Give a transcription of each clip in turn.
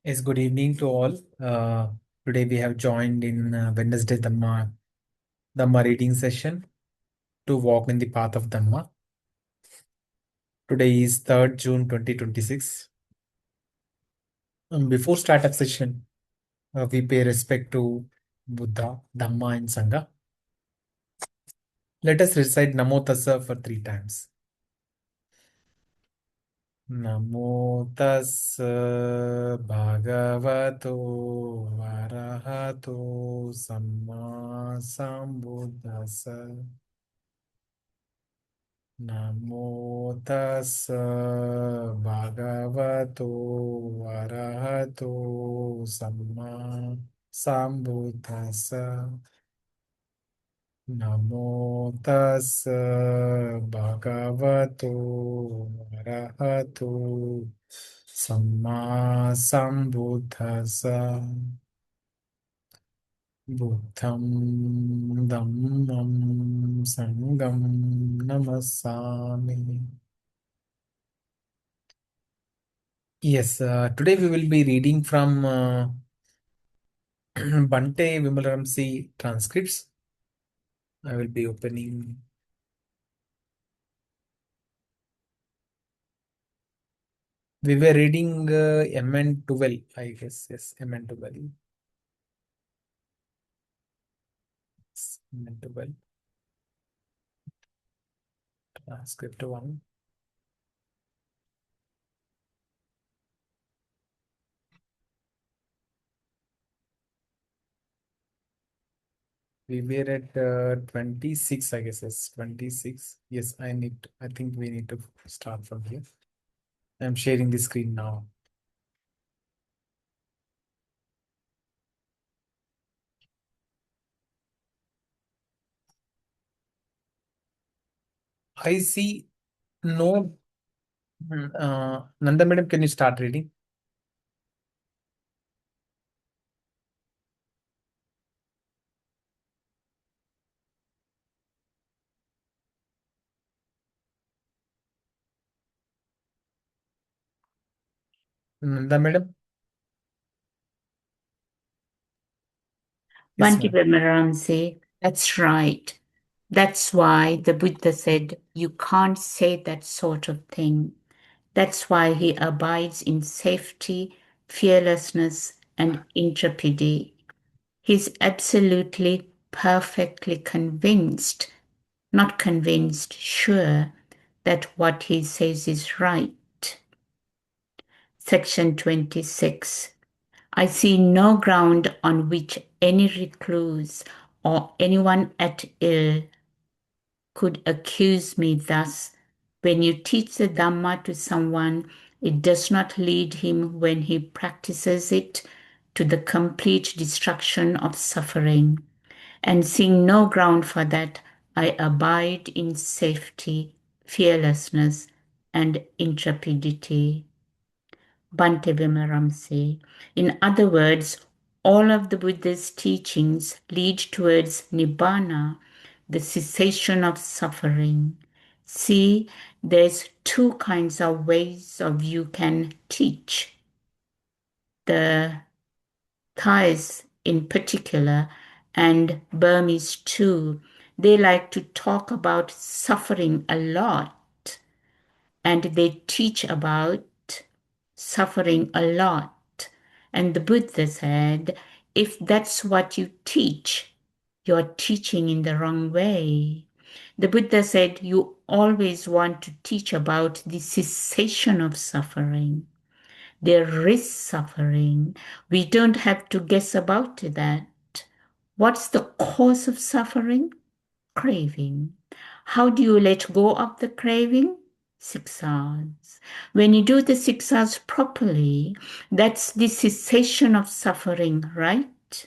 Yes, good evening to all. Today we have joined in Wednesday Dhamma reading session to walk in the path of Dhamma. Today is 3rd June 2026. Before start of session, we pay respect to Buddha, Dhamma and Sangha. Let us recite Namo Tassa for 3 times. Namo Tassa Bhagavato Arahato Samma Sambuddhassa. Namo tassa bhagavato arahato samma sambuddhassa. Namo tassa bhagavato arahato samma sambuddhassa. Buddham Dhammam Sangam Namasami. Yes, today we will be reading from Bhante Vimalaramsi transcripts. I will be opening. We were reading MN 12, I guess. Yes, MN 12. Yes, MN 12. Transcript 1. We were at 26, I guess. Yes, 26. Yes, I think we need to start from here. I'm sharing the screen now. I see no. Nanda madam, can you start reading? Nanda madam? Yes, Bhante ma'am. Vimalaramsi, that's right. That's why the Buddha said you can't say that sort of thing. That's why he abides in safety, fearlessness, and intrepidity. He's absolutely, perfectly convinced, not convinced, sure that what he says is right. Section 26. I see no ground on which any recluse or anyone at ill could accuse me thus. When you teach the Dhamma to someone, it does not lead him when he practices it to the complete destruction of suffering. And seeing no ground for that, I abide in safety, fearlessness, and intrepidity. Bhante Vimalaramsi. In other words, all of the Buddha's teachings lead towards Nibbana, the cessation of suffering. See, there's two kinds of ways of you can teach. The Thais in particular, and Burmese too, they like to talk about suffering a lot, and they teach about suffering a lot. And the Buddha said, if that's what you teach, you're teaching in the wrong way. The Buddha said, you always want to teach about the cessation of suffering. There is suffering. We don't have to guess about that. What's the cause of suffering? Craving. How do you let go of the craving? 6 hours. When you do the 6 hours properly, that's the cessation of suffering, right?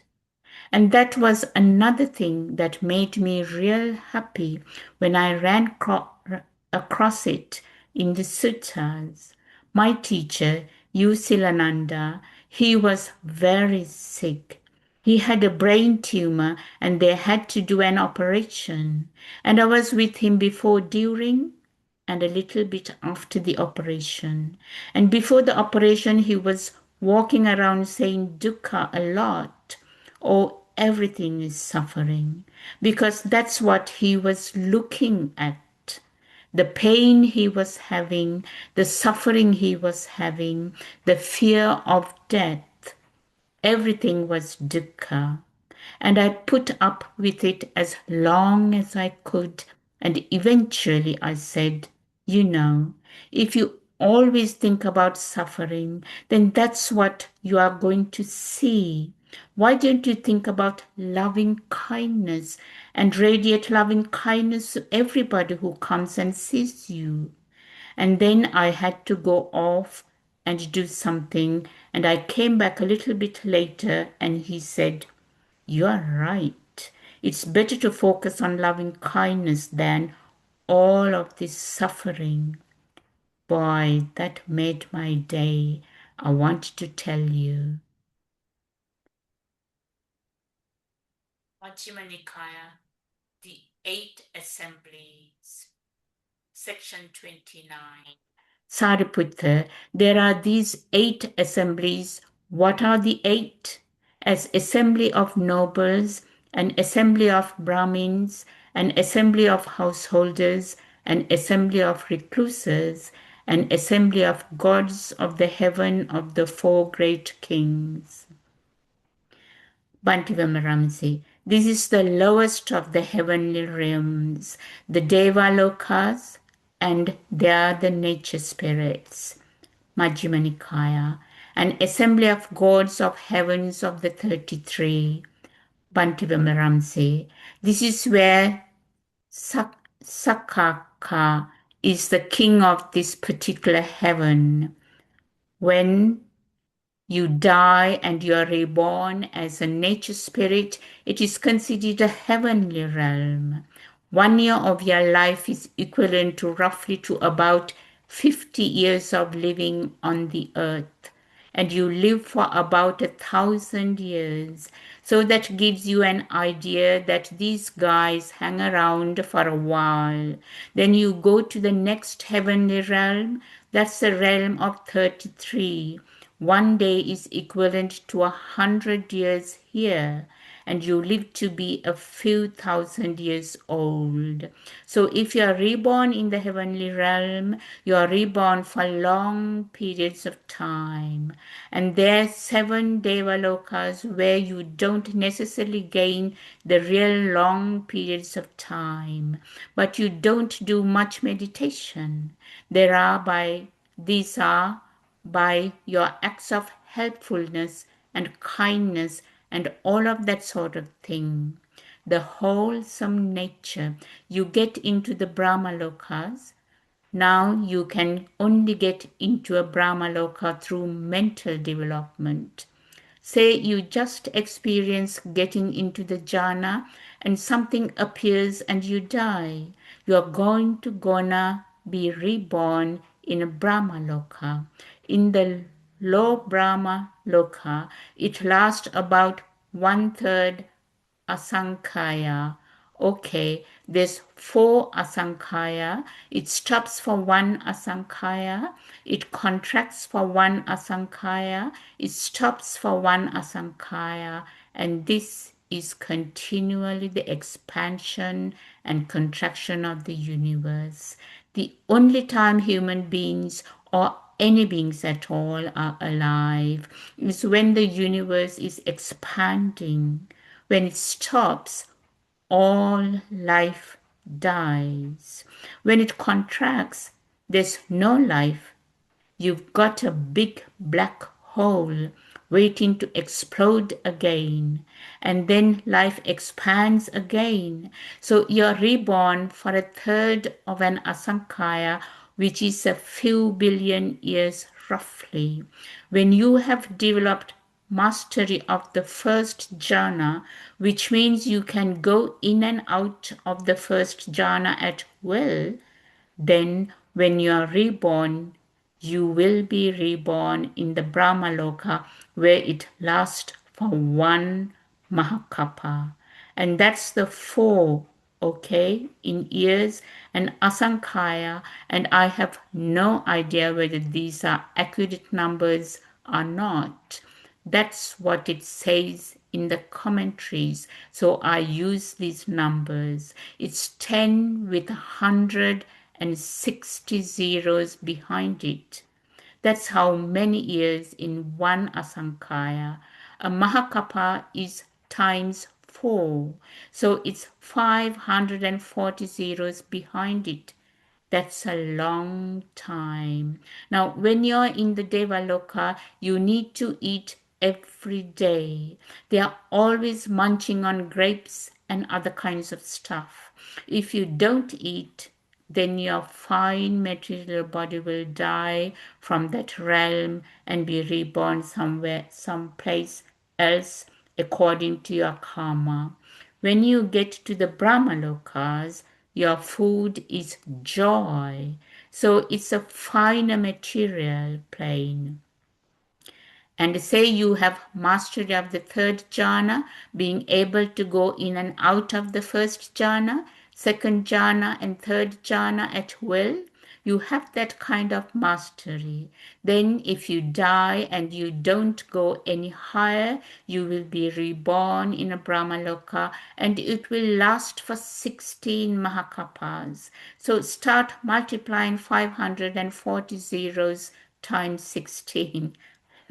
And that was another thing that made me real happy when I ran across it in the suttas. My teacher, U. Silananda, he was very sick. He had a brain tumor and they had to do an operation. And I was with him before, during, and a little bit after the operation. And before the operation, he was walking around saying dukkha a lot, or everything is suffering, because that's what he was looking at. The pain he was having, the suffering he was having, the fear of death, everything was dukkha. And I put up with it as long as I could, and eventually I said, you know, if you always think about suffering, then that's what you are going to see. Why don't you think about loving kindness and radiate loving kindness to everybody who comes and sees you? And then I had to go off and do something, and I came back a little bit later, and he said, you are right. It's better to focus on loving kindness than all of this suffering. Boy, that made my day. I want to tell you. Majjhima Nikāya, the Eight Assemblies, Section 29. Sariputta, there are these 8 assemblies. What are the 8? As assembly of nobles, an assembly of Brahmins, an assembly of householders, an assembly of recluses, an assembly of gods of the heaven of the 4 great kings. Bhante Vimalaramsi, this is the lowest of the heavenly realms, the Deva Lokas, and they are the nature spirits. Majjhima Nikāya, an assembly of gods of heavens of the 33. Bhante Vimalaramsi, this is where Sakaka is the king of this particular heaven. When you die and you are reborn as a nature spirit, it is considered a heavenly realm. 1 year of your life is equivalent to roughly to about 50 years of living on the earth. And you live for about 1,000 years. So that gives you an idea that these guys hang around for a while. Then you go to the next heavenly realm. That's the realm of 33. 1 day is equivalent to 100 years here, and you live to be a few thousand years old. So if you are reborn in the heavenly realm, you are reborn for long periods of time. And there are 7 Devalokas where you don't necessarily gain the real long periods of time, but you don't do much meditation. These are by your acts of helpfulness and kindness and all of that sort of thing. The wholesome nature. You get into the Brahmalokas. Now you can only get into a Brahmaloka through mental development. Say you just experience getting into the jhana and something appears and you die. You are gonna be reborn in a Brahma Loka. In the low Brahma Loka, it lasts about 1/3 asankhaya. Okay, there's 4 asankhaya. It stops for 1 asankhaya. It contracts for 1 asankhaya. It stops for 1 asankhaya. And this is continually the expansion and contraction of the universe. The only time human beings or any beings at all are alive is when the universe is expanding. When it stops, all life dies. When it contracts, there's no life. You've got a big black hole waiting to explode again. And then life expands again. So you're reborn for 1/3 of an asankhaya, which is a few billion years roughly. When you have developed mastery of the first jhana, which means you can go in and out of the first jhana at will, then when you are reborn, you will be reborn in the Brahmaloka where it lasts for 1 Mahakapa. And that's the 4, okay, in years and asankhaya. And I have no idea whether these are accurate numbers are not. That's what it says in the commentaries. So I use these numbers. It's 10 with 160 zeros behind it. That's how many years in one asankaya. A mahakapa is times 4. So it's 540 zeros behind it. That's a long time. Now, when you're in the Devaloka, you need to eat every day. They are always munching on grapes and other kinds of stuff. If you don't eat, then your fine material body will die from that realm and be reborn somewhere, someplace else according to your karma. When you get to the Brahmalokas, your food is joy. So it's a finer material plane. And say you have mastery of the third jhana, being able to go in and out of the first jhana, second jhana, and third jhana at will. You have that kind of mastery. Then, if you die and you don't go any higher, you will be reborn in a Brahmaloka and it will last for 16 Mahakapas. So, start multiplying 540 zeros times 16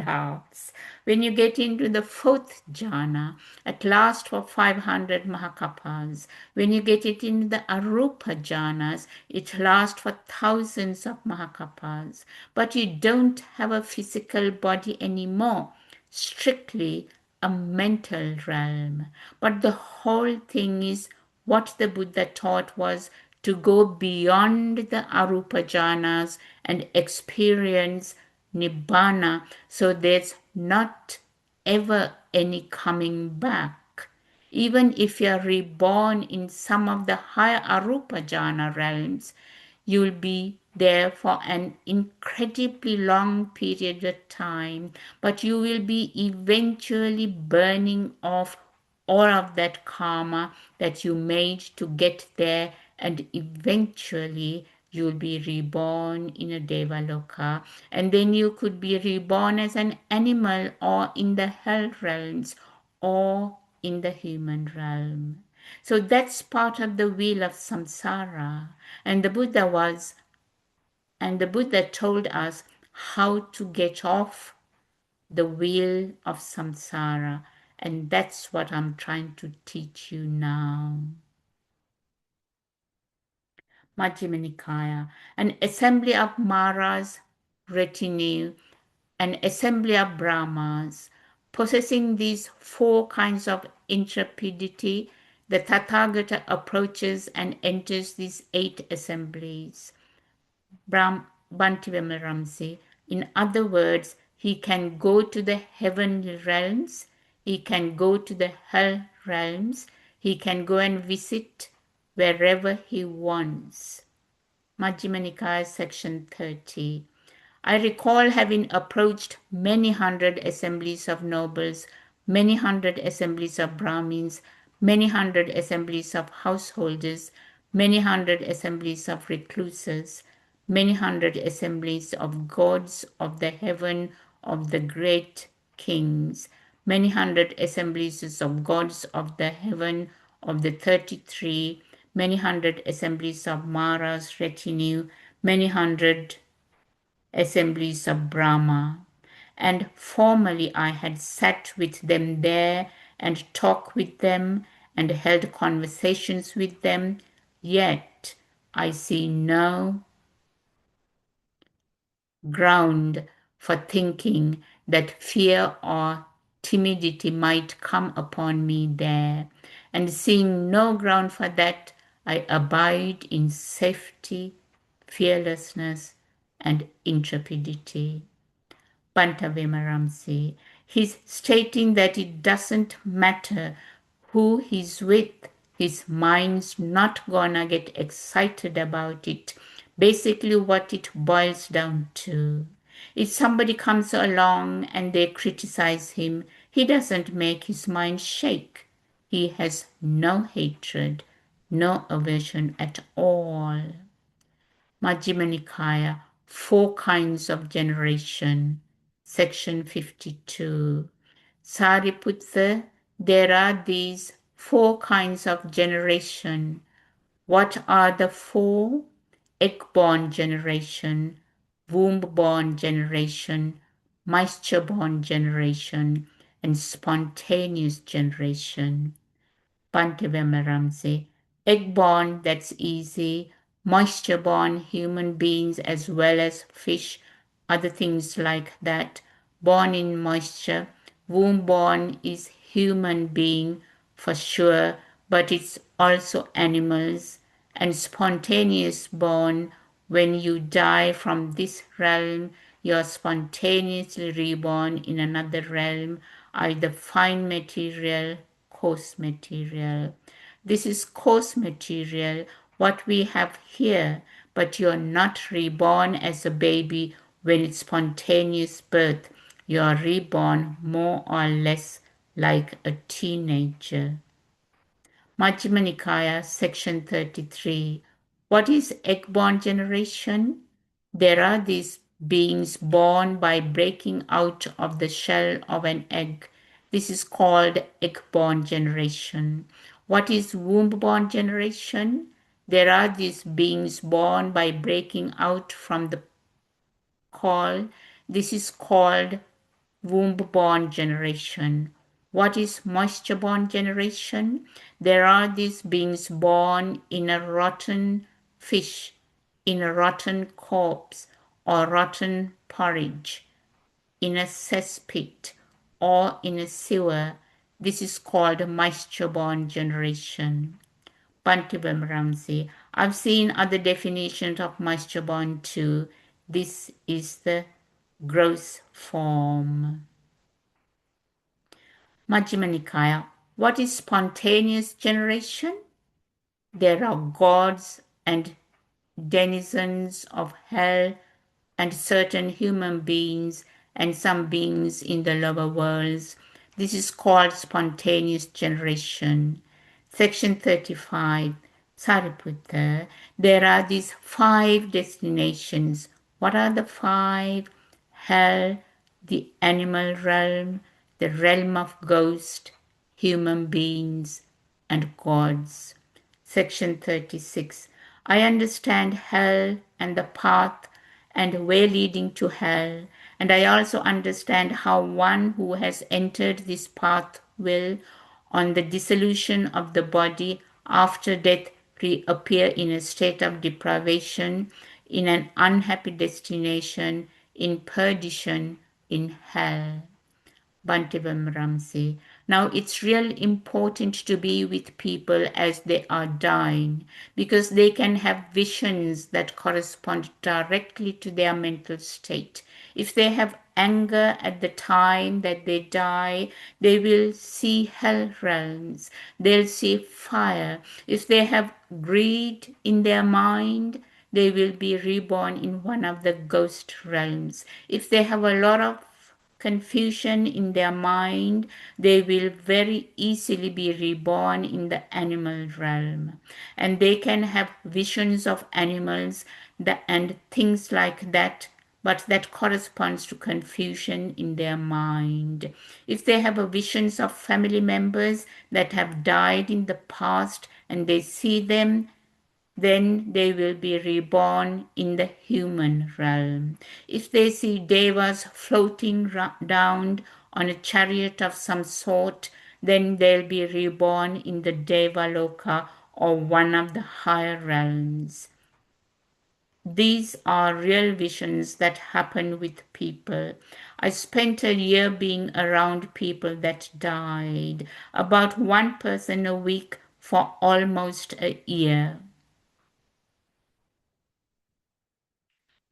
laughs. When you get into the fourth jhana, at last for 500 mahakapas. When you get it in the arupa jhanas, it lasts for thousands of mahakapas. But you don't have a physical body anymore. Strictly a mental realm. But the whole thing is what the Buddha taught was to go beyond the arupa jhanas and experience nibbana, so there's not ever any coming back. Even if you're reborn in some of the higher arupa jhana realms, you'll be there for an incredibly long period of time, but you will be eventually burning off all of that karma that you made to get there, and eventually you'll be reborn in a Devaloka, and then you could be reborn as an animal or in the hell realms or in the human realm. So that's part of the wheel of samsara. And the Buddha told us how to get off the wheel of samsara. And that's what I'm trying to teach you now. Majjhima Nikāya, an assembly of Maras, retinue, an assembly of Brahmas. Possessing these four kinds of intrepidity, the Tathagata approaches and enters these 8 assemblies. Bhante Vimalaramsi. In other words, he can go to the heavenly realms, he can go to the hell realms, he can go and visit wherever he wants. Majjhima Nikāya, section 30. I recall having approached many hundred assemblies of nobles, many hundred assemblies of Brahmins, many hundred assemblies of householders, many hundred assemblies of recluses, many hundred assemblies of gods of the heaven of the great kings, many hundred assemblies of gods of the heaven of the 33, many hundred assemblies of Mara's retinue, many hundred assemblies of Brahma. And formerly I had sat with them there and talked with them and held conversations with them, yet I see no ground for thinking that fear or timidity might come upon me there. And seeing no ground for that, I abide in safety, fearlessness, and intrepidity. Bhante Vimalaramsi. He's stating that it doesn't matter who he's with, his mind's not gonna get excited about it. Basically, what it boils down to. If somebody comes along and they criticize him, he doesn't make his mind shake. He has no hatred, no aversion at all. Majjhima Nikāya, 4 kinds of generation. Section 52. Sariputta, there are these 4 kinds of generation. What are the 4? Egg-born generation, womb-born generation, moisture-born generation, and spontaneous generation. Bhante Vimalaramsi. Egg-born, that's easy. Moisture-born, human beings as well as fish, other things like that. Born in moisture. Womb-born is human being for sure, but it's also animals. And spontaneous born, when you die from this realm, you're spontaneously reborn in another realm, either fine material, coarse material. This is coarse material, what we have here, but you're not reborn as a baby when it's spontaneous birth. You're reborn more or less like a teenager. Majjhima Nikāya, section 33. What is egg-born generation? There are these beings born by breaking out of the shell of an egg. This is called egg-born generation. What is womb-born generation? There are these beings born by breaking out from the caul. This is called womb-born generation. What is moisture-born generation? There are these beings born in a rotten fish, in a rotten corpse, or rotten porridge, in a cesspit, or in a sewer. This is called moisture-born generation. Bhante Vimalaramsi. I've seen other definitions of moisture-born too. This is the gross form. Majjhima Nikāya. What is spontaneous generation? There are gods and denizens of hell and certain human beings and some beings in the lower worlds. This is called spontaneous generation. Section 35. Sariputta, there are these 5 destinations. What are the 5? Hell, the animal realm, the realm of ghosts, human beings, and gods. Section 36. I understand hell and the path and way leading to hell, and I also understand how one who has entered this path will, on the dissolution of the body after death, reappear in a state of deprivation, in an unhappy destination, in perdition, in hell. Bhante Vimalaramsi. Now it's real important to be with people as they are dying because they can have visions that correspond directly to their mental state. If they have anger at the time that they die, they will see hell realms. They'll see fire. If they have greed in their mind, they will be reborn in one of the ghost realms. If they have a lot of confusion in their mind, they will very easily be reborn in the animal realm. And they can have visions of animals and things like that, but that corresponds to confusion in their mind. If they have visions of family members that have died in the past and they see them, then they will be reborn in the human realm. If they see devas floating down on a chariot of some sort, then they'll be reborn in the Devaloka or one of the higher realms. These are real visions that happen with people. I spent a year being around people that died, about one person a week for almost a year,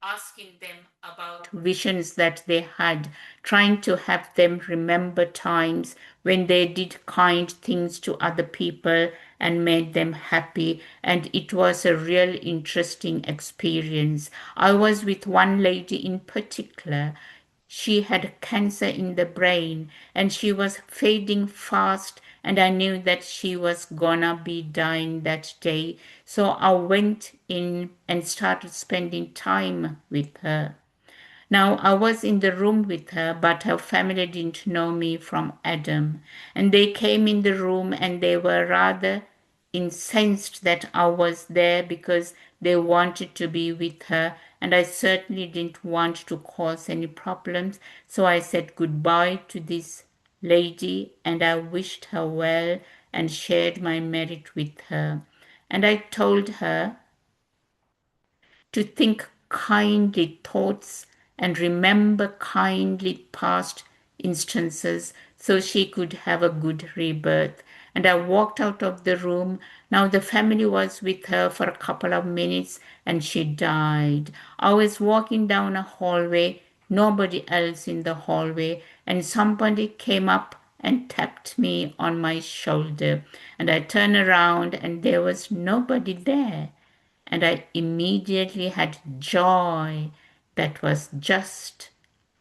asking them about visions that they had, trying to have them remember times when they did kind things to other people and made them happy. And it was a real interesting experience. I was with one lady in particular. She had cancer in the brain and she was fading fast, and I knew that she was gonna be dying that day. So I went in and started spending time with her. Now, I was in the room with her, but her family didn't know me from Adam. And they came in the room and they were rather incensed that I was there because they wanted to be with her. And I certainly didn't want to cause any problems. So I said goodbye to this lady and I wished her well and shared my merit with her. And I told her to think kindly thoughts and remember kindly past instances so she could have a good rebirth. And I walked out of the room. Now the family was with her for a couple of minutes and she died. I was walking down a hallway, nobody else in the hallway, and somebody came up and tapped me on my shoulder. And I turned around and there was nobody there and I immediately had joy that was just,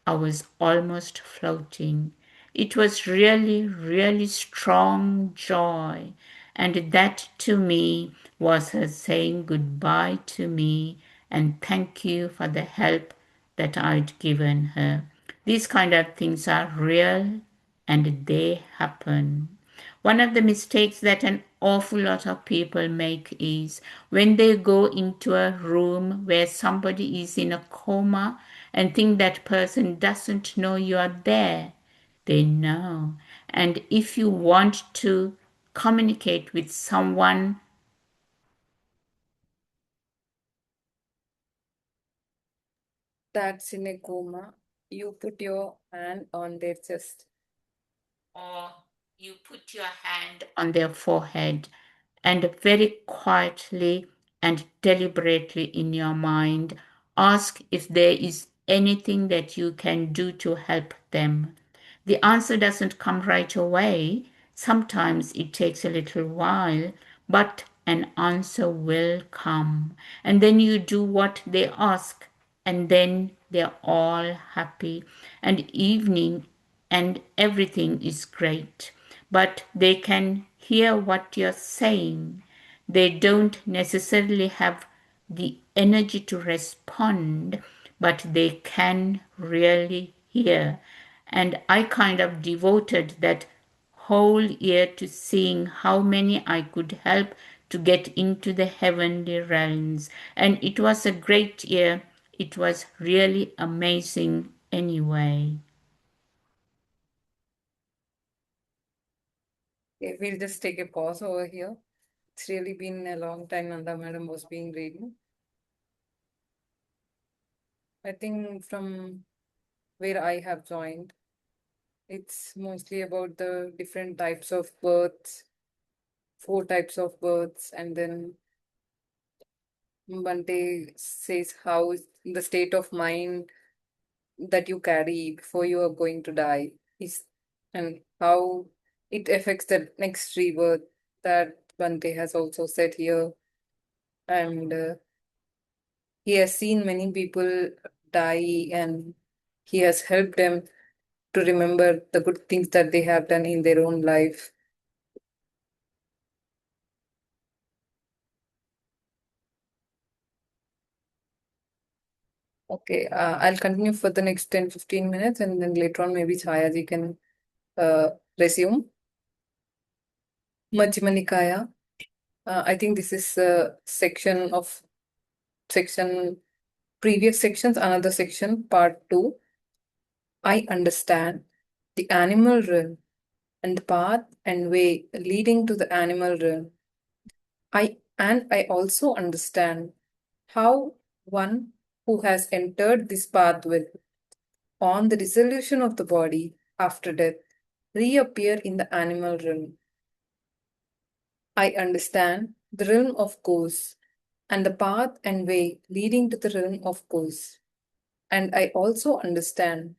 I was almost floating. It was really, really strong joy. And that to me was her saying goodbye to me and thank you for the help that I'd given her. These kind of things are real and they happen. One of the mistakes that an awful lot of people make is when they go into a room where somebody is in a coma and think that person doesn't know you are there. They know. And if you want to communicate with someone, that's in a coma, you put your hand on their chest. or you put your hand on their forehead and very quietly and deliberately in your mind ask if there is anything that you can do to help them. The answer doesn't come right away. Sometimes it takes a little while, but an answer will come. And then you do what they ask, and then they're all happy. And evening and everything is great. But they can hear what you're saying. They don't necessarily have the energy to respond, but they can really hear. And I kind of devoted that whole year to seeing how many I could help to get into the heavenly realms. And it was a great year. It was really amazing anyway. Okay, we'll just take a pause over here. It's really been a long time Nanda Madam was being reading. I think from where I have joined, it's mostly about the different types of births, 4 types of births, and then Bhante says how the state of mind that you carry before you are going to die is, and how it affects the next rebirth that Bhante has also said here. And he has seen many people die and he has helped them to remember the good things that they have done in their own life. Okay, I'll continue for the next 10-15 minutes and then later on maybe Chayaji can resume. Majjhima Nikāya. I think this is a section, previous sections, another section, part 2. I understand the animal realm and the path and way leading to the animal realm. I also understand how one who has entered this path will, on the dissolution of the body after death, reappear in the animal realm. I understand the realm of course and the path and way leading to the realm of course. And I also understand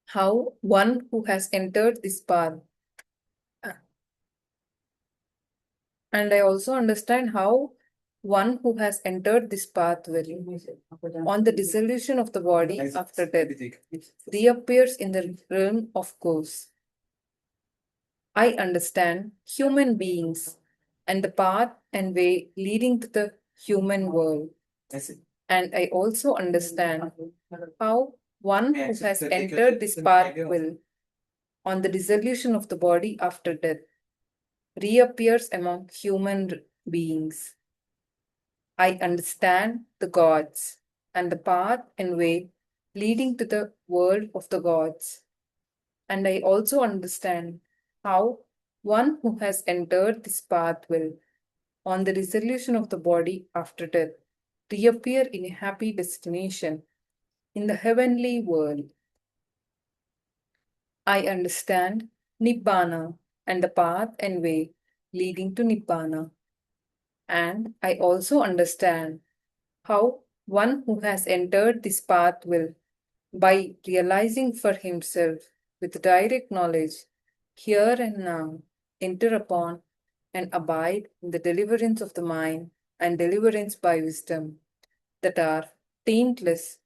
how one who has entered this path, and I also understand how one who has entered this path will, on the dissolution of the body after death, reappears in the realm of course. I understand human beings and the path and way leading to the human world. And I also understand how one who has entered this path will, on the dissolution of the body after death, reappears among human beings. I understand the gods and the path and way leading to the world of the gods. And I also understand how one who has entered this path will, on the dissolution of the body after death, reappear in a happy destination in the heavenly world. I understand Nibbana and the path and way leading to Nibbana. And I also understand how one who has entered this path will, by realizing for himself with direct knowledge, here and now, enter upon and abide in the deliverance of the mind and deliverance by wisdom that are taintless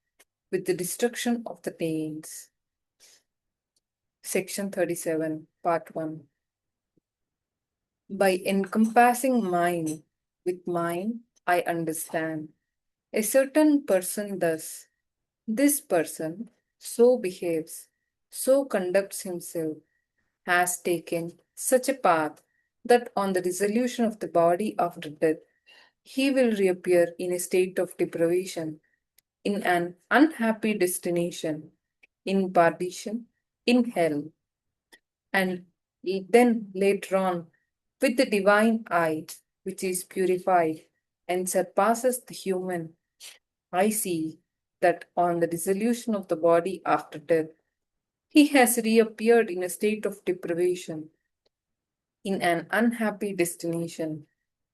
with the destruction of the taints. Section 37, Part 1. By encompassing mind with mind, I understand. A certain person thus, this person so behaves, so conducts himself, has taken such a path that on the dissolution of the body after death, he will reappear in a state of deprivation, in an unhappy destination, in perdition, in hell. And then later on, with the divine eye, which is purified and surpasses the human, I see that on the dissolution of the body after death, he has reappeared in a state of deprivation, in an unhappy destination,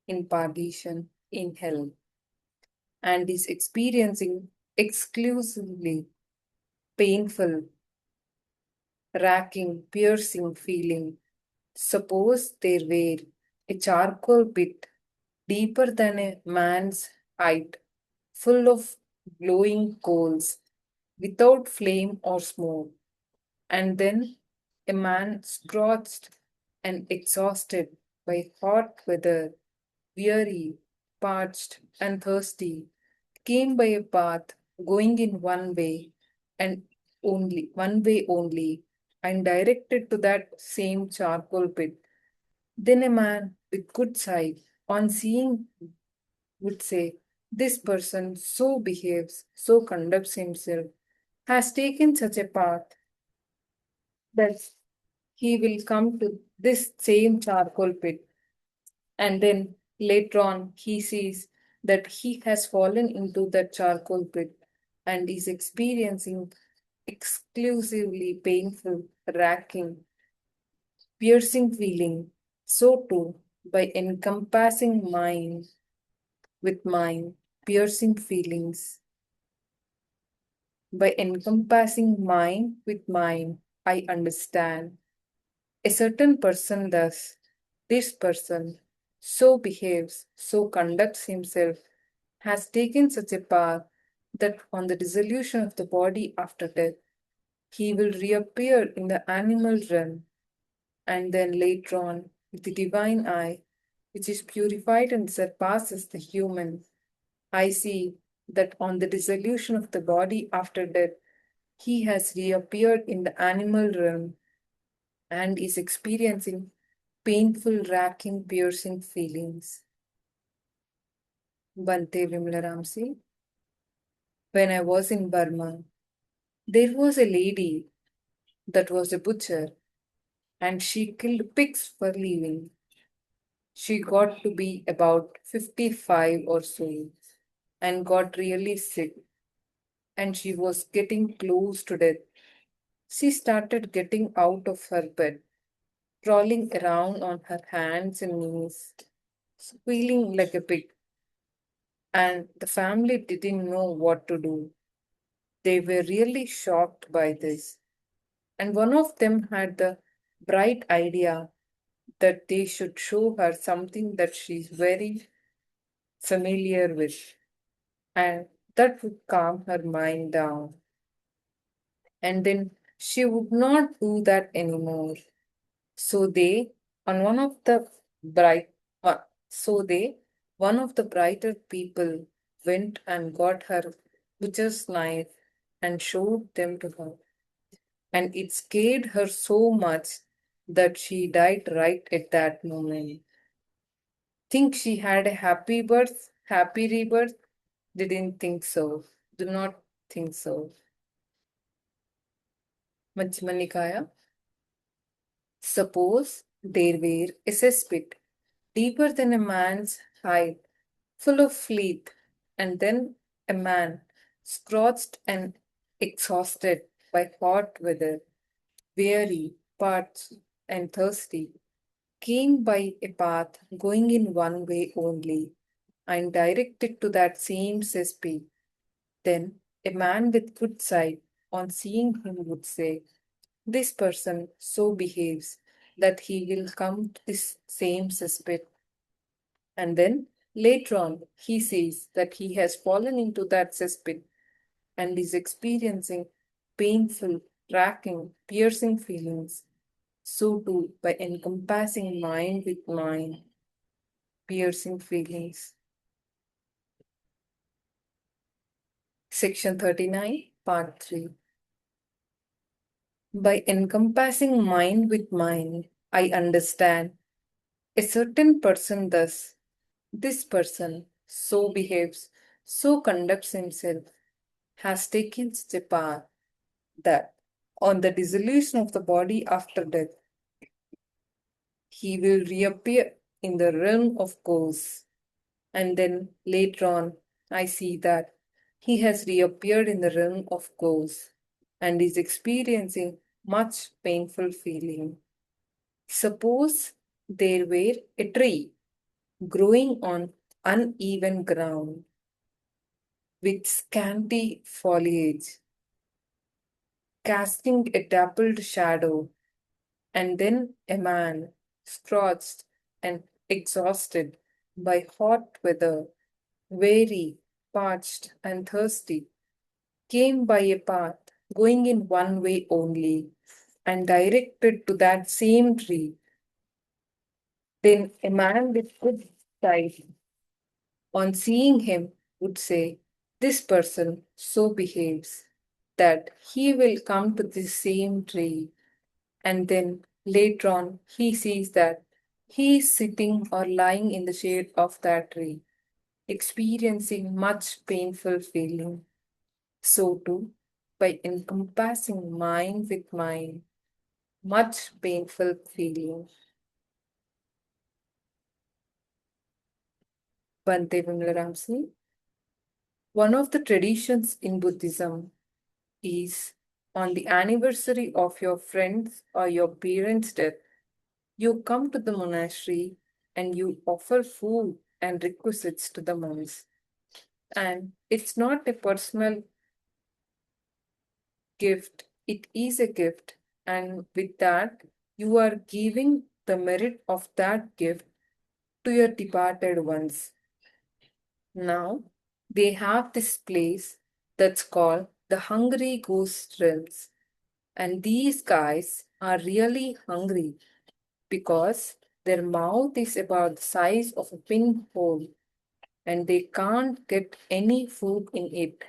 in perdition, in hell, and is experiencing exclusively painful, racking, piercing feeling. Suppose there were a charcoal pit deeper than a man's height, full of glowing coals, without flame or smoke. And then a man scorched and exhausted by hot weather, weary, parched, and thirsty, came by a path going in one way and one way only, and directed to that same charcoal pit. Then a man with good sight, on seeing, would say, this person so behaves, so conducts himself, has taken such a path that he will come to this same charcoal pit. And then later on, he sees that he has fallen into that charcoal pit and is experiencing exclusively painful, racking, piercing feeling. So too, by encompassing mind with mind, piercing feelings. By encompassing mind with mind, I understand. A certain person thus, this person, so behaves, so conducts himself, has taken such a path that on the dissolution of the body after death, he will reappear in the animal realm, and then later on, with the divine eye, which is purified and surpasses the human, I see that on the dissolution of the body after death, he has reappeared in the animal realm and is experiencing painful, racking, piercing feelings. Bhante Vimalaramsi. When I was in Burma, there was a lady that was a butcher and she killed pigs for living. She got to be about 55 or so and got really sick, and she was getting close to death. She started getting out of her bed, crawling around on her hands and knees, squealing like a pig, and the family didn't know what to do. They were really shocked by this, and one of them had the bright idea that they should show her something that she's very familiar with, and that would calm her mind down. And then she would not do that anymore. So they, on one of the bright, so they, one of the brighter people went and got her butcher's knife and showed them to her. And it scared her so much that she died right at that moment. Think she had a happy birth, happy rebirth? Didn't think so. Do not think so. Majjhima Nikāya. Suppose there were a cesspit deeper than a man's height, full of fleet, and then a man, scorched and exhausted by hot weather, weary, parched, and thirsty, came by a path going in one way only, and directed to that same cesspit. Then a man with good sight, on seeing him, would say, "This person so behaves that he will come to this same cesspit." And then later on, he sees that he has fallen into that cesspit and is experiencing painful, racking, piercing feelings. So too, by encompassing mind with mind, piercing feelings. Section 39, Part 3. By encompassing mind with mind, I understand a certain person thus. This person so behaves, so conducts himself, has taken such a path that on the dissolution of the body after death, he will reappear in the realm of cause. And then later on, I see that he has reappeared in the realm of cause and is experiencing much painful feeling. Suppose there were a tree growing on uneven ground with scanty foliage, casting a dappled shadow, and then a man, scorched and exhausted by hot weather, weary, parched, and thirsty, came by a path going in one way only, and directed to that same tree. Then a man with good sight, on seeing him, would say, "This person so behaves that he will come to this same tree." And then later on, he sees that he is sitting or lying in the shade of that tree, experiencing much painful feeling. So too, by encompassing mind with mind, much painful feeling. Bhante Vimalaramsi. One of the traditions in Buddhism is on the anniversary of your friend's or your parents' death, you come to the monastery and you offer food and requisites to the monks. And it's not a personal gift, it is a gift. And with that, you are giving the merit of that gift to your departed ones. Now, they have this place that's called the Hungry Ghost Realms. And these guys are really hungry because their mouth is about the size of a pinhole and they can't get any food in it.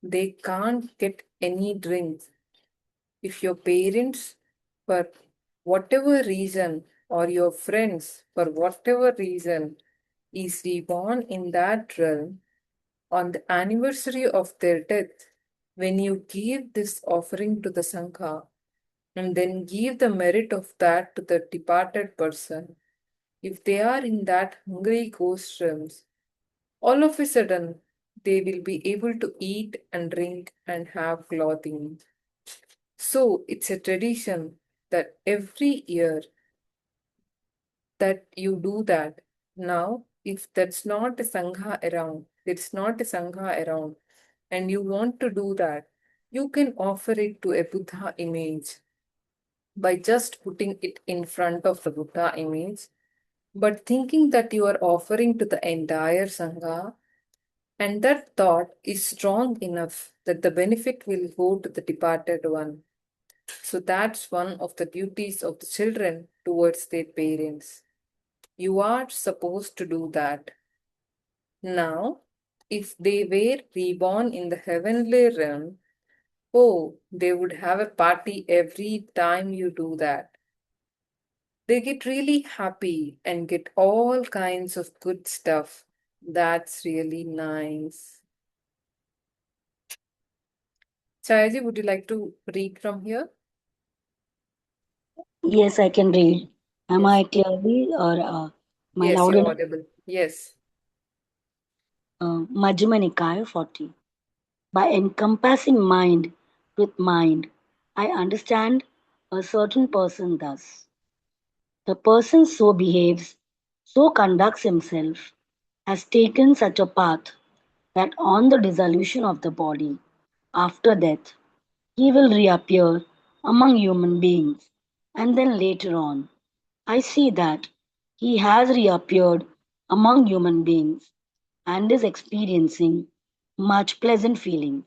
They can't get any drink. If your parents, for whatever reason, or your friends, for whatever reason, is reborn in that realm, on the anniversary of their death, when you give this offering to the Sangha, and then give the merit of that to the departed person, if they are in that hungry ghost realms, all of a sudden they will be able to eat and drink and have clothing. So it's a tradition that every year that you do that. Now, if that's not a Sangha around, there's not a Sangha around, and you want to do that, you can offer it to a Buddha image by just putting it in front of the Buddha image, but thinking that you are offering to the entire Sangha, and that thought is strong enough that the benefit will go to the departed one. So that's one of the duties of the children towards their parents. You are supposed to do that. Now, If they were reborn in the heavenly realm, oh, they would have a party every time you do that. They get really happy and get all kinds of good stuff. That's really nice. Chayaji, would you like to read from here? Yes, I can read. Am Yes. I clearly or am I Yes, loud you're enough? audible. Yes. Majjhima Nikāya 40. By encompassing mind with mind, I understand a certain person thus. The person so behaves, so conducts himself, has taken such a path that on the dissolution of the body, after death, he will reappear among human beings, and then later on, I see that he has reappeared among human beings and is experiencing much pleasant feelings.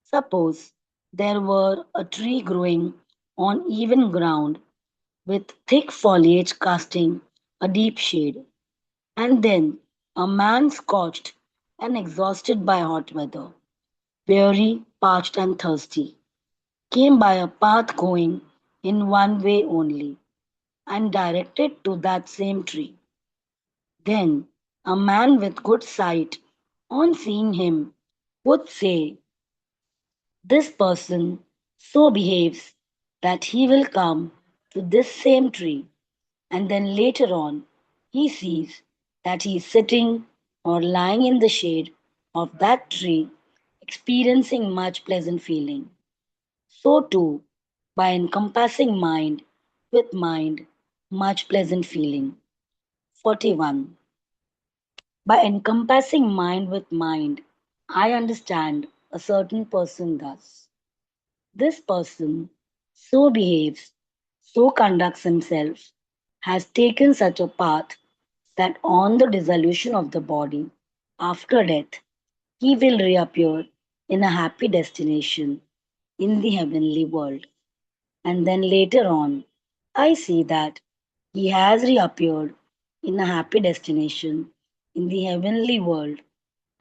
Suppose there were a tree growing on even ground with thick foliage casting a deep shade, and then a man scorched and exhausted by hot weather, weary, parched, and thirsty, came by a path going in one way only and directed to that same tree. Then a man with good sight, on seeing him, would say, this person so behaves that he will come to this same tree, and then later on he sees that he is sitting or lying in the shade of that tree, experiencing much pleasant feeling. So too, by encompassing mind with mind, much pleasant feeling. 41. By encompassing mind with mind, I understand a certain person thus. This person so behaves, so conducts himself, has taken such a path that on the dissolution of the body, after death, he will reappear in a happy destination in the heavenly world. And then later on, I see that he has reappeared in a happy destination in the heavenly world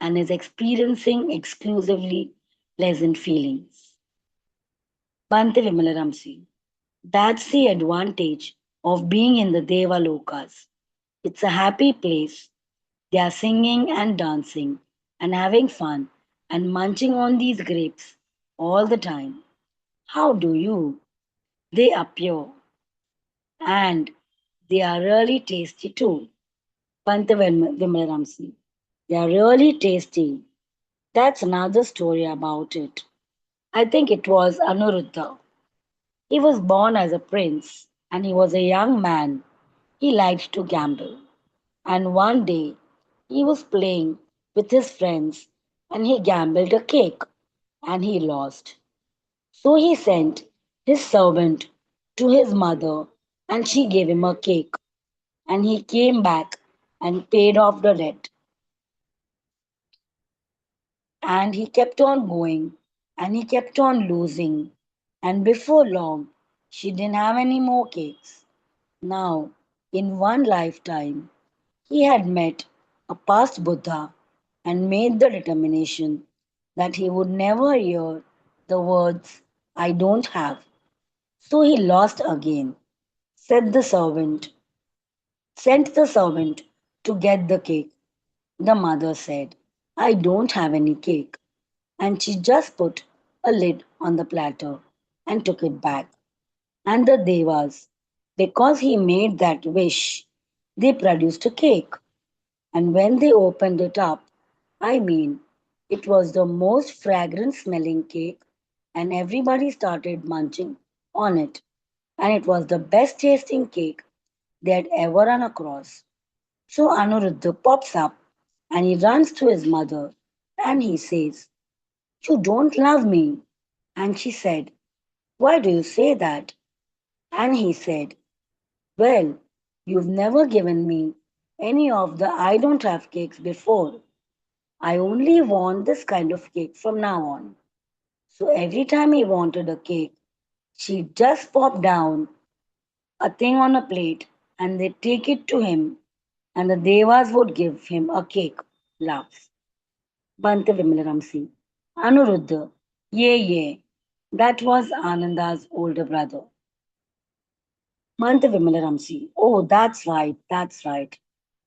and is experiencing exclusively pleasant feelings. Bhante Vimalaramsi. That's the advantage of being in the Deva Lokas. It's a happy place. They are singing and dancing and having fun and munching on these grapes all the time. How do you? They appear and they are really tasty too. Bhante Vimalaramsi. They are really tasty. That's another story about it. I think it was Anuruddha. He was born as a prince and he was a young man. He liked to gamble. And one day he was playing with his friends and he gambled a cake and he lost. So he sent his servant to his mother and she gave him a cake and he came back and paid off the debt. And he kept on going and he kept on losing. And before long, she didn't have any more cakes. Now, in one lifetime, he had met a past Buddha and made the determination that he would never hear the words, I don't have. So he lost again. Said the servant, sent the servant to get the cake. The mother said, I don't have any cake. And she just put a lid on the platter and took it back. And the Devas, because he made that wish, they produced a cake. And when they opened it up, I mean, it was the most fragrant smelling cake, and everybody started munching on it. And it was the best tasting cake they had ever run across. So Anuruddha pops up and he runs to his mother and he says, you don't love me. And she said, why do you say that? And he said, well, you've never given me any of the I don't have cakes before. I only want this kind of cake from now on. So every time he wanted a cake, she just popped down a thing on a plate and they take it to him and the devas would give him a cake. Laughs. Bhante Vimalaramsi. Anuruddha. Ye. That was Ananda's older brother. Bhante Vimalaramsi. Oh, that's right.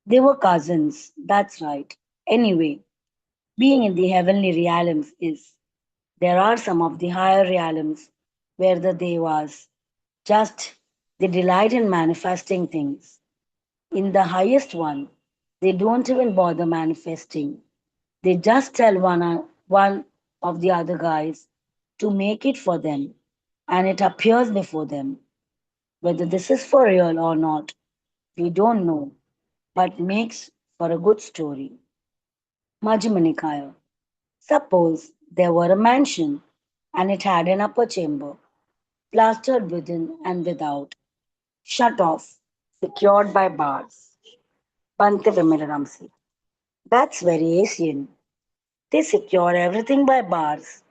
They were cousins, that's right. Anyway, being in the heavenly realms is, there are some of the higher realms where the devas just, they delight in manifesting things. In the highest one, they don't even bother manifesting. They just tell one of the other guys to make it for them, and it appears before them. Whether this is for real or not, we don't know, but makes for a good story. Majjhima Nikāya. Suppose there were a mansion and it had an upper chamber, plastered within and without, shut off, secured by bars. Bhante Vimalaramsi. That's very Asian. They secure everything by bars.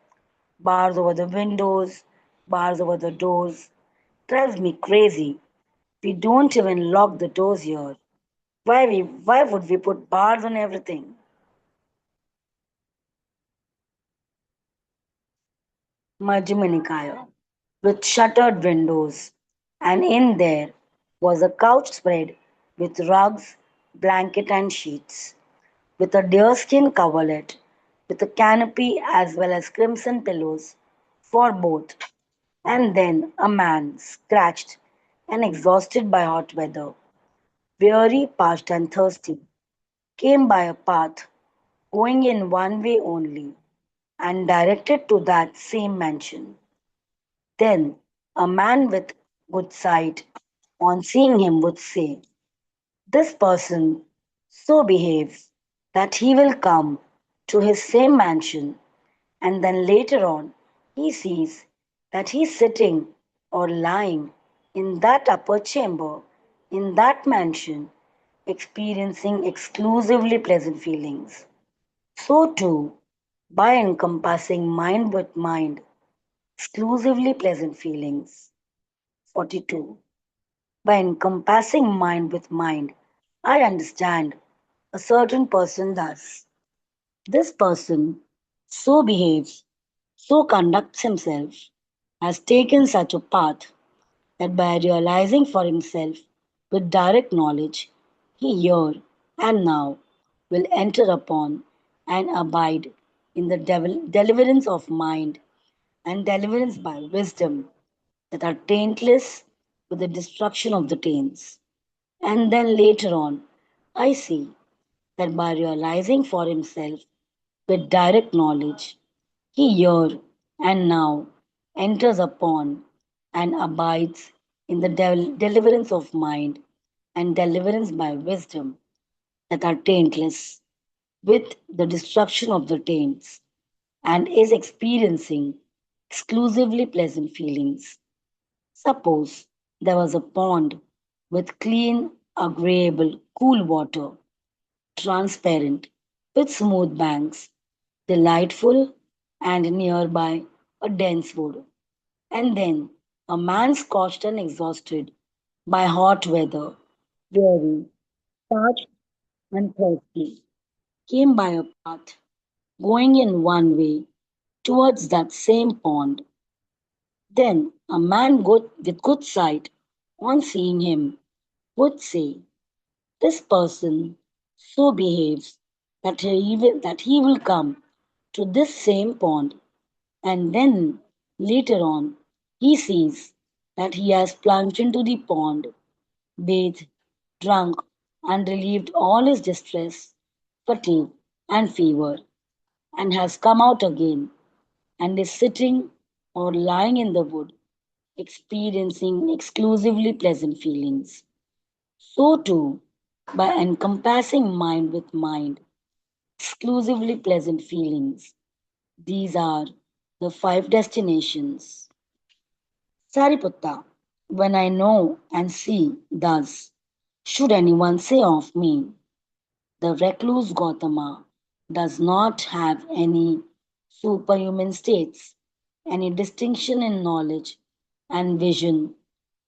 Bars over the windows, bars over the doors. Drives me crazy. We don't even lock the doors here. Why would we put bars on everything? Majjhima Nikāya, with shuttered windows, and in there was a couch spread with rugs, blanket, and sheets, with a deerskin coverlet, with a canopy as well as crimson pillows for both. And then a man, scratched and exhausted by hot weather, weary, parched, and thirsty, came by a path going in one way only and directed to that same mansion. Then a man with good sight, on seeing him, would say, this person so behaves that he will come to his same mansion, and then later on he sees that he is sitting or lying in that upper chamber, in that mansion, experiencing exclusively pleasant feelings. So too, by encompassing mind with mind, exclusively pleasant feelings. 42. By encompassing mind with mind, I understand a certain person thus. This person so behaves, so conducts himself, has taken such a path that by realizing for himself with direct knowledge, he here and now will enter upon and abide in the deliverance of mind and deliverance by wisdom that are taintless with the destruction of the taints. And then later on, I see that by realizing for himself with direct knowledge, he here and now enters upon and abides in the deliverance of mind and deliverance by wisdom that are taintless with the destruction of the taints and is experiencing exclusively pleasant feelings. Suppose there was a pond with clean, agreeable, cool water, transparent, with smooth banks, delightful, and nearby a dense wood. And then a man scorched and exhausted by hot weather, weary, parched, and thirsty, came by a path going in one way towards that same pond. Then a man with good sight, on seeing him, would say, this person so behaves that he will come to this same pond, and then later on he sees that he has plunged into the pond, bathed, drunk, and relieved all his distress, fatigue, and fever, and has come out again and is sitting or lying in the wood, experiencing exclusively pleasant feelings. So too, by encompassing mind with mind, exclusively pleasant feelings, these are the five destinations. Sariputta, when I know and see thus, should anyone say of me, the recluse Gautama does not have any superhuman states, any distinction in knowledge and vision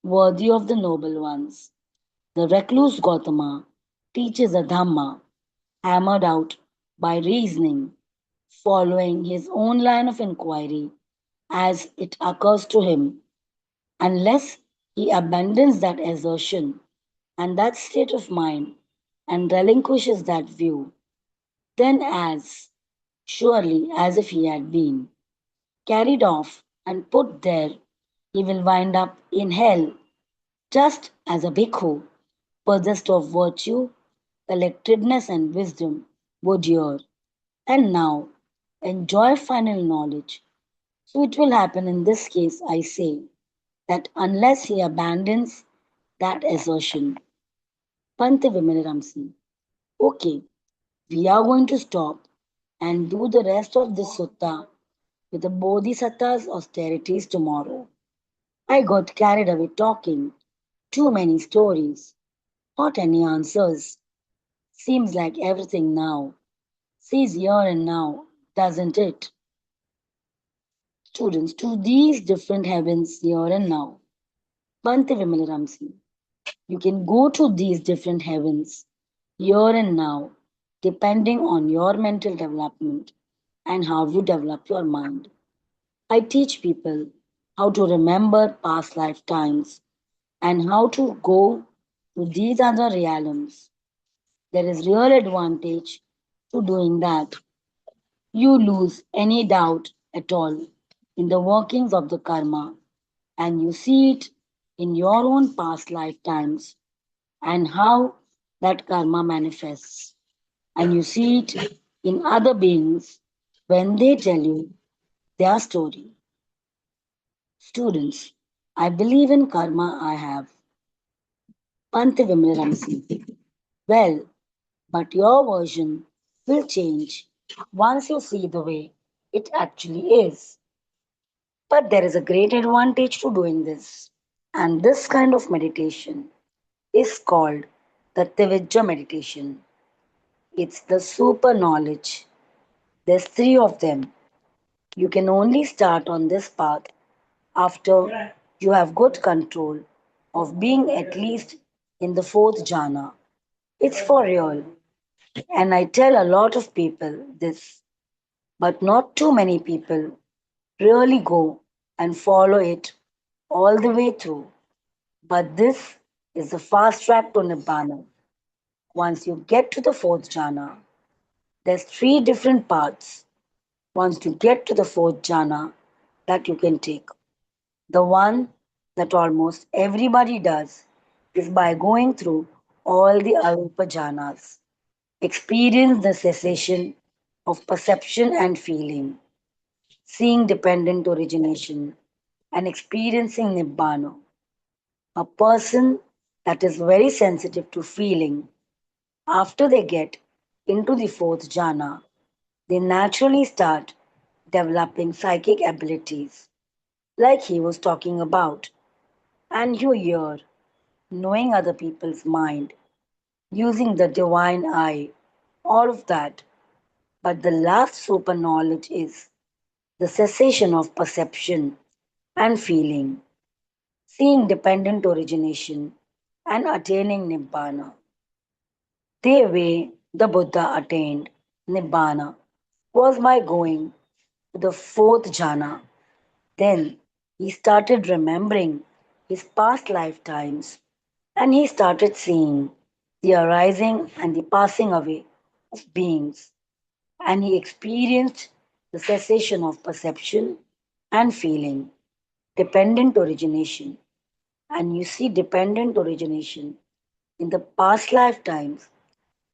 worthy of the noble ones. The recluse Gautama teaches a Dhamma hammered out by reasoning, following his own line of inquiry as it occurs to him, unless he abandons that assertion and that state of mind and relinquishes that view, then as surely as if he had been carried off and put there, he will wind up in hell, just as a bhikkhu, possessed of virtue, collectedness, and wisdom, would hear, and now enjoy final knowledge. So it will happen in this case, I say, that unless he abandons that assertion. Bhante Vimalaramsi. Okay, we are going to stop and do the rest of this sutta with the Bodhisattva's austerities tomorrow. I got carried away talking. Too many stories. Not any answers. Seems like everything now. Sees here and now, doesn't it? Students, to these different heavens here and now. Bhante Vimalaramsi. You can go to these different heavens here and now, depending on your mental development and how you develop your mind. I teach people how to remember past lifetimes and how to go to these other realms. There is real advantage to doing that. You lose any doubt at all in the workings of the karma and you see it in your own past lifetimes and how that karma manifests. And you see it in other beings when they tell you their story. Students, I believe in karma I have. Bhante Vimalaramsi. Well, but your version will change once you see the way it actually is. But there is a great advantage to doing this. And this kind of meditation is called the Tivijja meditation. It's the super knowledge. There's three of them. You can only start on this path after you have good control of being at least in the fourth jhana. It's for real. And I tell a lot of people this, but not too many people really go and follow it all the way through. But this is the fast track to Nibbana. Once you get to the fourth jhana, there's three different paths once you get to the fourth jhana that you can take. The one that almost everybody does is by going through all the arupa jhanas. Experience the cessation of perception and feeling, seeing dependent origination, and experiencing nibbana. A person that is very sensitive to feeling, after they get into the fourth jhana, they naturally start developing psychic abilities, like he was talking about. And you hear knowing other people's mind, using the divine eye, all of that. But the last super knowledge is the cessation of perception and feeling, seeing dependent origination, and attaining Nibbana. The way the Buddha attained Nibbana was by going to the fourth jhana. Then he started remembering his past lifetimes and he started seeing the arising and the passing away of beings. And he experienced the cessation of perception and feeling, dependent origination. And you see dependent origination in the past lifetimes,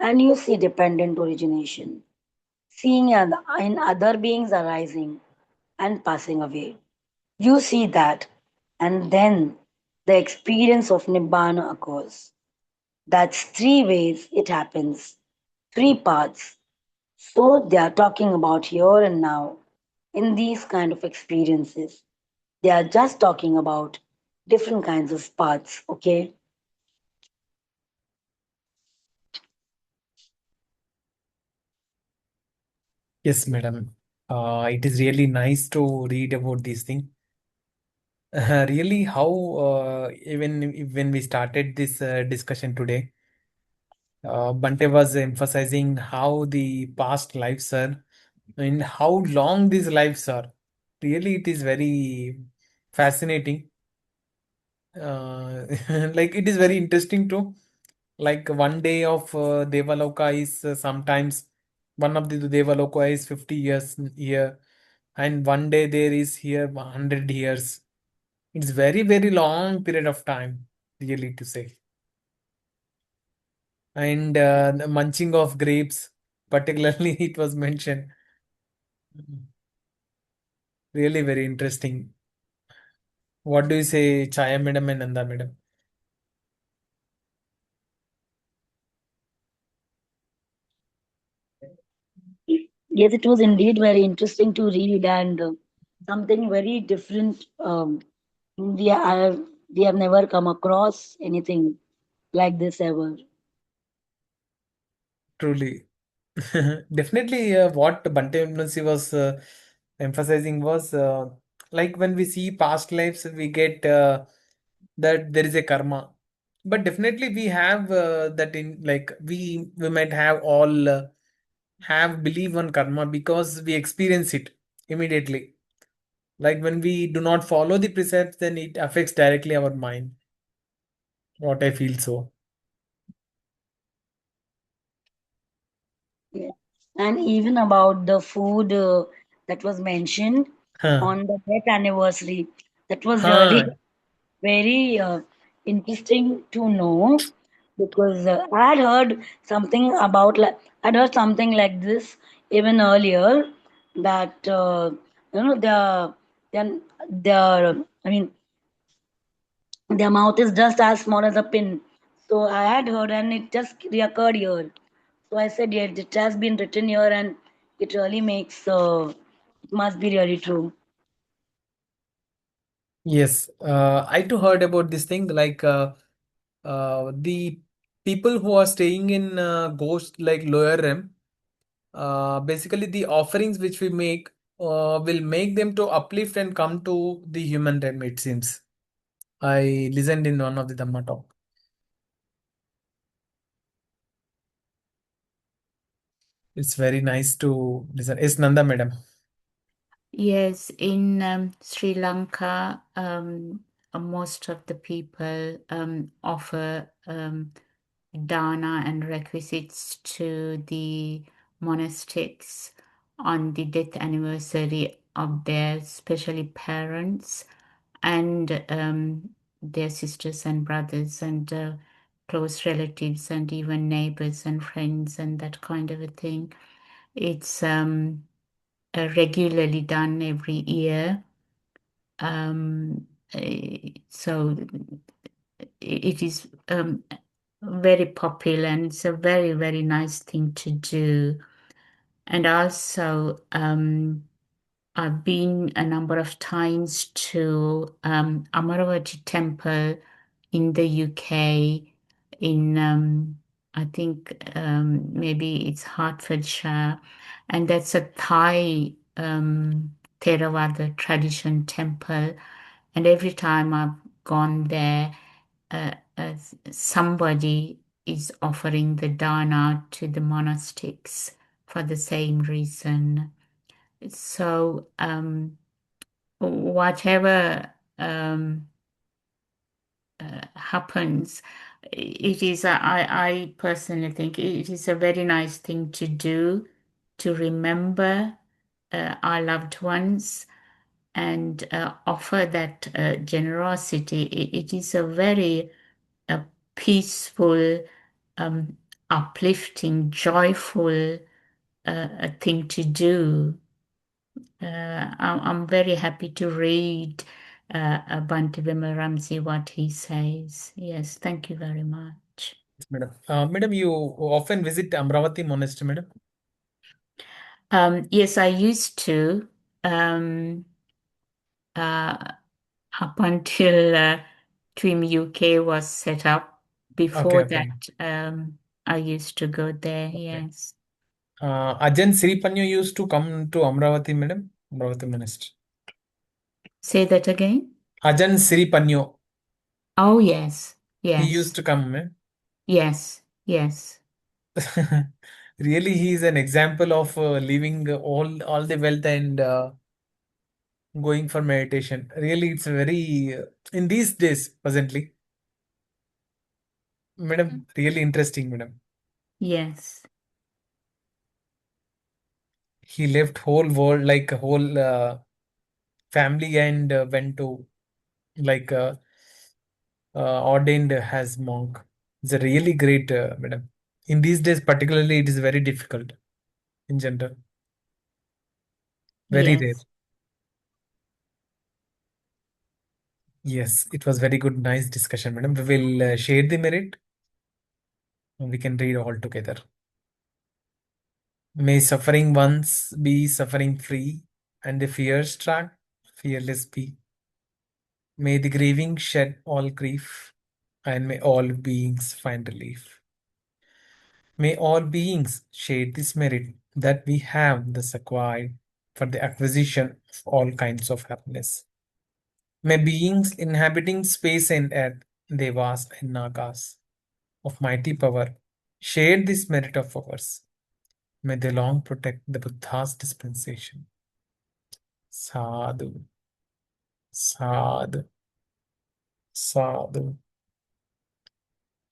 and you see dependent origination, seeing in other beings arising and passing away. You see that, and then the experience of Nibbana occurs. That's three ways it happens, three paths. So they are talking about here and now in these kind of experiences. They are just talking about different kinds of paths, okay? Yes, madam. It is really nice to read about these things. Really, how when we started this discussion today, Bante was emphasizing how the past lives are and how long these lives are. Really, it is very fascinating. Like it is very interesting too. Like one day of Devaloka is sometimes one of the Devaloka is 50 years here, and one day there is here 100 years. It's very, very long period of time, really to say. And the munching of grapes, particularly, it was mentioned. Really very interesting. What do you say, Chaya madam and Nanda madam? Yes, it was indeed very interesting to read and something very different. We have never come across anything like this ever. Truly. Definitely, what Bhante Vimalaramsi was emphasizing was like when we see past lives, we get that there is a karma. But definitely, we have that in like we might have all have belief on karma because we experience it immediately. Like when we do not follow the precepts, then it affects directly our mind. What I feel so. Yeah. And even about the food that was mentioned Huh. on the death anniversary, that was really Huh. very interesting to know because I had heard something about like I'd heard something like this even earlier that the I mean their mouth is just as small as a pin. So I had heard and it just reoccurred here. So I said, yeah, it has been written here and it really makes, it must be really true. Yes, I too heard about this thing. Like the people who are staying in ghost like lower realm, basically the offerings which we make will make them to uplift and come to the human realm. It seems I listened in one of the Dhamma talk. It's very nice to listen. It's Nanda madam. Yes, in Sri Lanka, most of the people offer dana and requisites to the monastics on the death anniversary of their, especially parents and their sisters and brothers and close relatives and even neighbors and friends and that kind of a thing. It's regularly done every year. So it is very popular and it's a very, very nice thing to do. And also, I've been a number of times to Amaravati Temple in the UK, in I think maybe it's Hertfordshire, and that's a Thai Theravada tradition temple. And every time I've gone there, somebody is offering the dana to the monastics for the same reason. So whatever happens, it is, I personally think it is a very nice thing to do to remember our loved ones and offer that generosity. It is a very peaceful, uplifting, joyful thing to do. I'm very happy to read Bhante Vimalaramsi, what he says. Yes, thank you very much. Madam, madam, you often visit Amravati Monastery, madam. Yes, I used to. Um, uh, Up until Twim UK was set up. Okay, Before okay. that, I used to go there, Okay. yes. Ajahn Sri Panyo used to come to Amravati, madam. Amravati Monastery. Say that again? Ajahn Sri Panyo. Oh, yes, He used yes, to come, eh? yes, yes. Really, he is an example of leaving all the wealth and going for meditation. Really, it's very in these days presently, madam. Really interesting, madam. Yes. He left whole world like a whole family and went to like ordained as monk. It's a really great, madam. In these days, particularly, it is very difficult in general. Very rare. Yes. Yes, it was very good, nice discussion, madam. We will share the merit. And we can read all together. May suffering ones be suffering free, and the fear struck fearless be. May the grieving shed all grief, and may all beings find relief. May all beings share this merit that we have thus acquired for the acquisition of all kinds of happiness. May beings inhabiting space and earth, devas and nagas, of mighty power, share this merit of ours. May they long protect the Buddha's dispensation. Sadhu, sadhu, sadhu.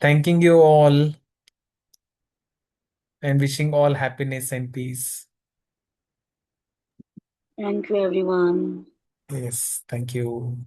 Thanking you all and wishing all happiness and peace. Thank you, everyone. Yes, thank you.